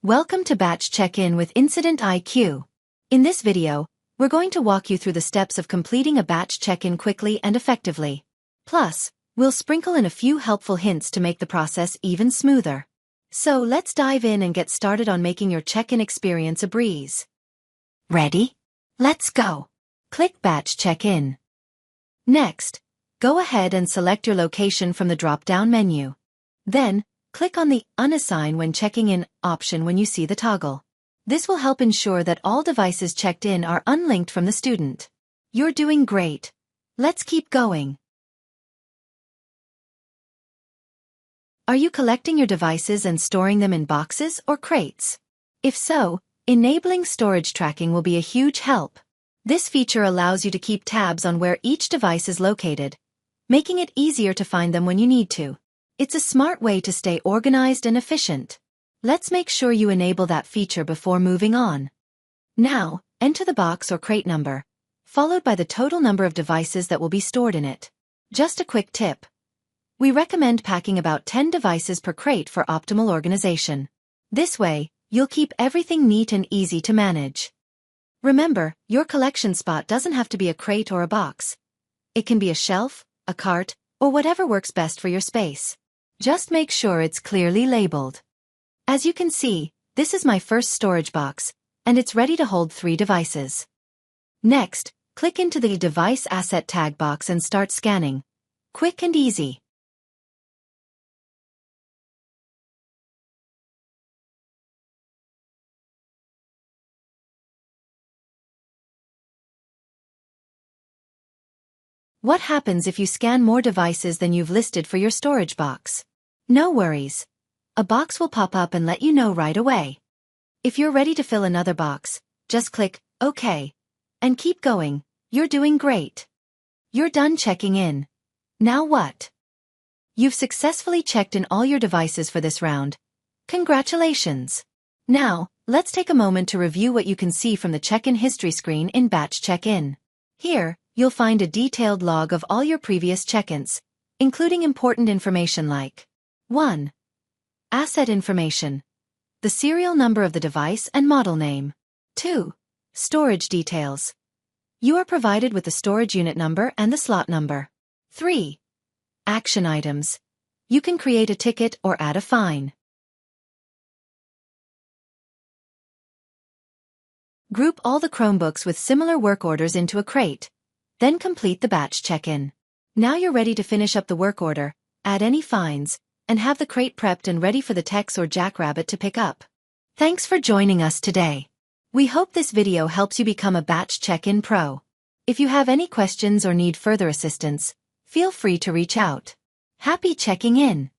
Welcome to Batch Check-In with Incident IQ. In this video, we're going to walk you through the steps of completing a batch check-in quickly and effectively. Plus, we'll sprinkle in a few helpful hints to make the process even smoother. So let's dive in and get started on making your check-in experience a breeze. Ready? Let's go. Click Batch Check-In. Next, go ahead and select your location from the drop-down menu. Then, click on the Unassign when checking in option when you see the toggle. This will help ensure that all devices checked in are unlinked from the student. You're doing great. Let's keep going. Are you collecting your devices and storing them in boxes or crates? If so, enabling storage tracking will be a huge help. This feature allows you to keep tabs on where each device is located, making it easier to find them when you need to. It's a smart way to stay organized and efficient. Let's make sure you enable that feature before moving on. Now, enter the box or crate number, followed by the total number of devices that will be stored in it. Just a quick tip. We recommend packing about 10 devices per crate for optimal organization. This way, you'll keep everything neat and easy to manage. Remember, your collection spot doesn't have to be a crate or a box. It can be a shelf, a cart, or whatever works best for your space. Just make sure it's clearly labeled. As you can see, this is my first storage box, and it's ready to hold 3 devices. Next, click into the Device Asset Tag box and start scanning. Quick and easy. What happens if you scan more devices than you've listed for your storage box? No worries. A box will pop up and let you know right away. If you're ready to fill another box, just click OK. And keep going. You're doing great. You're done checking in. Now what? You've successfully checked in all your devices for this round. Congratulations. Now, let's take a moment to review what you can see from the check-in history screen in Batch Check-In. Here, you'll find a detailed log of all your previous check-ins, including important information like 1. Asset information. The serial number of the device and model name. 2. Storage details. You are provided with the storage unit number and the slot number. 3. Action items. You can create a ticket or add a fine. Group all the Chromebooks with similar work orders into a crate. Then complete the batch check-in. Now you're ready to finish up the work order, add any fines, and have the crate prepped and ready for the Tex or Jackrabbit to pick up. Thanks for joining us today. We hope this video helps you become a batch check-in pro. If you have any questions or need further assistance, feel free to reach out. Happy checking in!